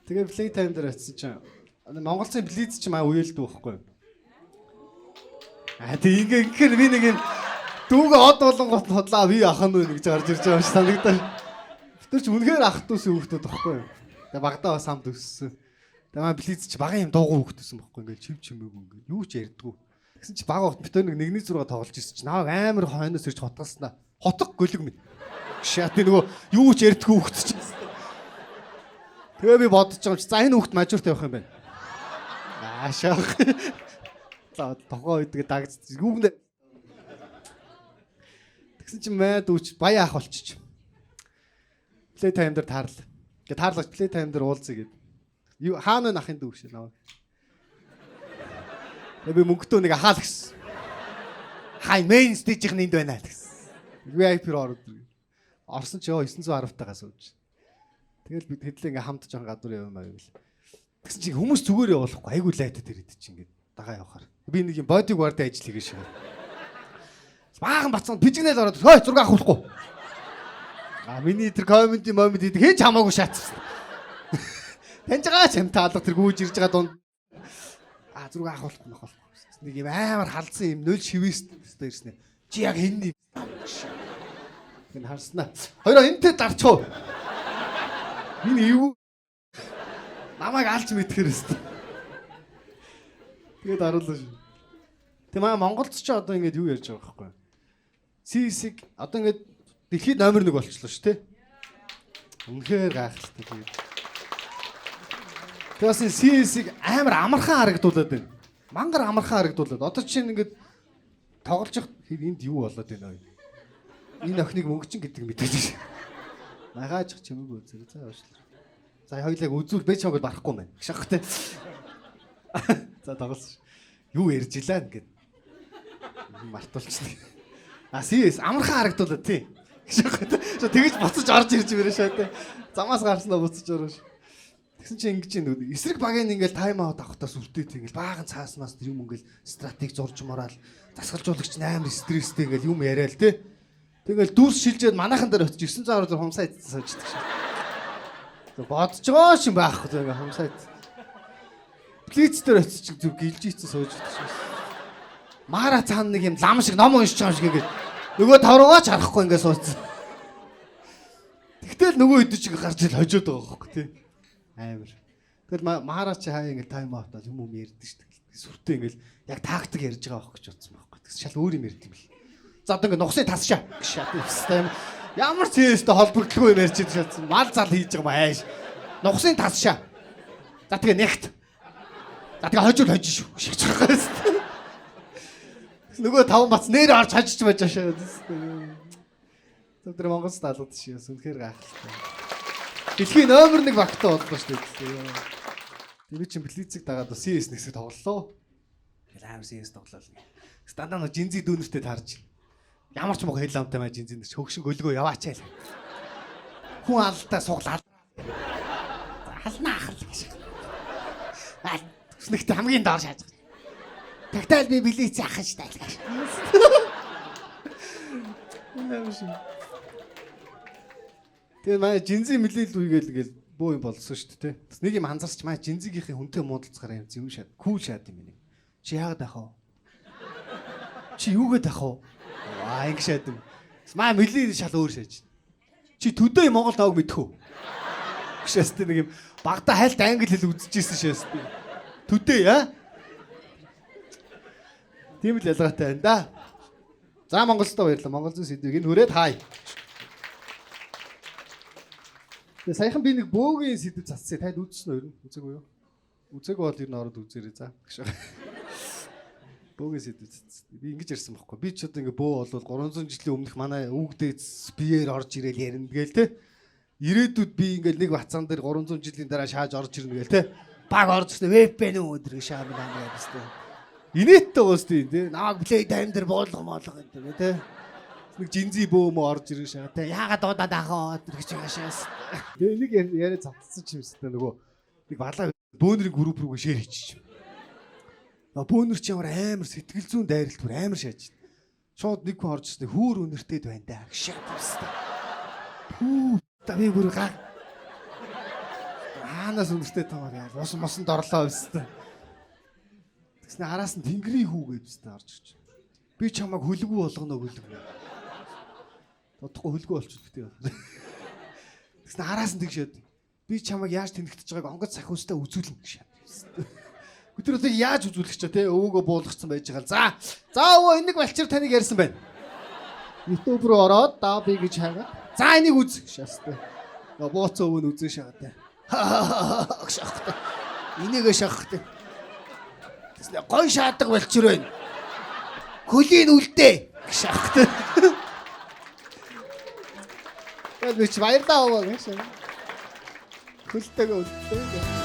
Тэгээ play time дээр очсон чинь Монголын блиц ч маа уялддаг байхгүй. Тэгээ ингээр би нэг юм дүүгээ од болонгот хотлаа би ахын нүг гэж гарч ирж байгаа юм шиг санагдаа. Тэр ч үнэхээр ах дүүс хүүхдүүд байхгүй. Тэгээ багтаа бас хамт өссөн. Тэгээ маа блиц ч багын юм дуугүй хүүхдсэн байхгүй. Ингээд чив чимээгүй ингээд юу ч ярьдгүй. Тэгсэн чи баг урт битэр нэг 1-6 тоглож ирсэн чи наваг амар хойноос ирж хотгалснаа. Хотго гөлөг минь. Шааты нөгөө юу ч ярьдгүй хүүхд чи. Тэгээ би бодож байгаа юм чи за энэ хүүхд мажуурт явах юм байна. Шаах. За тогоо үйдгээ дагц. Юугнэ. Тэгсэн чи маа дүүч баяа ах болчих. Play time дээр таарлаа. Гэ таарлагч play time дээр уулзъя гэд. Хаана нахын дүү шээ наваа. Би мөнгөтөө нэг ахаал гэсэн. Хай main stage-ийн энд байна л гэсэн. VIP руу ороод ирв. Орсон ч 910 тагаас сууж. Тэгэл бид хэдлээ ингээм хамт жоон гадуур яваа маяг л. Тэгсэн чи хүмүүс зүгээр явуулахгүй айгу лайтад ирээд чи ингээд дагаа явахаар. Би нэг юм body guard ажил хийгээ шиг. Баахан бацсан бижигнэл ороод хой зураг авахгүй. Миний тэр комменти момент хийдэг хэн ч хамаагүй шаацсан. Таньж байгаа ч юм таалга тэр гүйж ирж байгаа дунд. Зураг авахгүй нөхөхгүй. Нэг юм амар халдсан юм 0 шивээс ирсэн. Чи яг хэн юм? Гэн харснаа. Хоёроо энтэй дарчуу. Миний эв намайг алж мэдхээр өст. Тэгээд аруулаа шүү. Тэг маа Монголд ч одоо ингэж юу ярьж байгаа байхгүй. CS-ийг одоо ингэж дэлхийд номер 1 болчихлоо шүү те. Үнэхээр гайхалтай тэгээд. Тэгээс CS-ийг амар амархан харагдуулаад байна. Мангар амархан харагдуулаад. Одоо чинь ингэж тоглож явах энд юу болоод байна вэ? Энэ охиныг мөнгөчин гэдэг мэдээж. Нагаачих чимээгүй үзэр. За уушлаа. За хоёулаа үзүүл бэж чамд барахгүй мэн. Шахахтай. За тоглосон. Юу ярьж илаа ингээд. Мартуулчихлаа. CS амархан харагдуулаад тий. Шахахтай. Тэгэж буцаж орж ирж мэрэ шаатай. Замаас гарснаа буцаж ороош. Тэгсэн чинь ингэж юм эсрэг багийн ингээл тайм аут авахтаа сүртэй ингээл баахан цааснаас тэр юм ингээл стратеги зурж мораал засгалжуулагч амар стресстэй ингээл юм яриа л тий. Тэгэл дүүрс шилжээд манайхан дээр очиж 900 төгрөг хумсаа идсэн сууждаг шээ. Бодож байгаа юм байхгүй тэгээ хумсаа идсэн. Плиц дээр очиж зүг гэлж ийцэн сууждаг шээ. Мара цаана нэг юм лам шиг ном уншиж байгаа шиг ингээд нөгөө тавруугаа ч харахгүй ингээд суудсан. Тэгтэл нөгөө өдөж гарч ил хожоод байгаа байхгүй тий. Амар. Тэгэл Мара чи хаа ингээд тайм аутаа юм ярьдаг шүү дээ. Сүртэй ингээд яг тактик ярьж байгаа байхгүй ч утсан байхгүй. Тэгс шал өөр юм ярьд юм бэл. За одоо ингээд нухсыг тасшаа. Ямар ч юмстай холбогдлого юм ярьж идсэн. Мал зал хийж байгаа маа ааш. Нухсыг тасшаа. За тэгээ нэгт. За тэгээ хожууд хожиж шүү. Шигч байгаа юм. Нөгөө таван бац нэр орж хожиж байж шаа. Тэр Монголд талууд шээ. Үнэхээр гайхалтай. Дэлхийн номер 1 багтаа боллоо шүү дээ. Тэр чинь Блицийг дагаад CS нэгсэг тоглолоо. Тэгэл амар CS тоглолоо. Стандарт нэг жинзи дүүнэртэй таарч. Ямар ч мог хэлэмтэй маа жинзи нэр хөгшин гөлгөө яваач яа. Хүн алдаа суглаа. Халнаа ахал гэж. Төснөгт хамгийн доор шааж байгаа. Тагтаал би Блиц ахах штэ гэж. Тэгээ маа жинзи мэлэл үегээл гээл боо юм болсон шүү дээ. Тэс нэг юм анзаарч маа жинзигийнхээ хүнтэй муудалцахаар юм зөв шат. Кул шат юм байна. Чи яагаад ах вэ? Чи юугээд ах вэ? Ингэ шат юм. Маа мэлэл шал өөр шааж. Чи төдөө Монгол тааг мэдхүү. Гэшээстэй нэг юм багада хайлт англи хэл үзчихсэн шээстэй. Төдөө яа? Тийм л ялгаатай байна да. За Монголдоо баярлалаа. Монгол зүс сэдвийг энэ хүрээд хай. Тэгээ саяхан би нэг бөөгийн сэдв цацсан. Танд үзсэн үү? Үзээгүй юу? Үзээгүй бол ер нь ороод үзээрэй за. Бөөгийн сэдв цацсан. Би ингэж ярьсан байхгүй. Би ч одоо ингэ бөө болвол 300 жилийн өмнөх манай өвгдөөс биеэр орж ирээл ярина гээл те. Ирээдүйд би ингээл нэг бацаан дээр 300 жилийн дараа шааж орж ирнэ гээл те. Баг орж ирсэн веб бэн өдөр шаам байна гэсэн. Инээдтэй гоос тий. Намайг плей тайм дээр буулга моолго гэдэг те. Нэг жинзи бөөмө орж ирэх шаа. Тэ яагаад дуудаад ахаа гэж яашаас. Тэгээ нэг яриа цацсан ч юмстай нөгөө нэг балаа бөөнрийн групп руу шеэр хийчих. Бөөнөр ч ямар амар сэтгэл зүйн дайралт бүр амар шааж. Шууд нэг хүн орж ирсэн хүүр өнөртэй байна да. Шаа. Хүү та би бүр Хаанаас үнэртэй тамаар яа. Мосонд орлоо өстэй. Тэгснэ араас нь тэнгэрийн хүү гэвчтэй орж ирж. Би чамайг хөлгүү болгоно хөлгөө. Тодохгүй хөлгөө болчихлоо гэдэг. Тэгснэ араас нь тэгшээд би чамайг яаж тэнэгтэж байгааг онгоц сахиустай үзүүлнэ гэж. Өтөрөөсөө яаж үзүүлэх ч те өвөөгөө буулгацсан байж байгаа. За өвөө энийг балчир таныг ярьсан байна. YouTube руу ороод даа би гэж хагаад. За энийг үз шаастай. Бооцоо өвөө үзэн шахаад. Шахахтай. Энийг шахахтай. Тэснэ гой шаадаг балчир байна. Хөлийн үлдээ шахахтай. Яа би ч баярлаа өвөө гэж. Хөлтэйг үлдээ.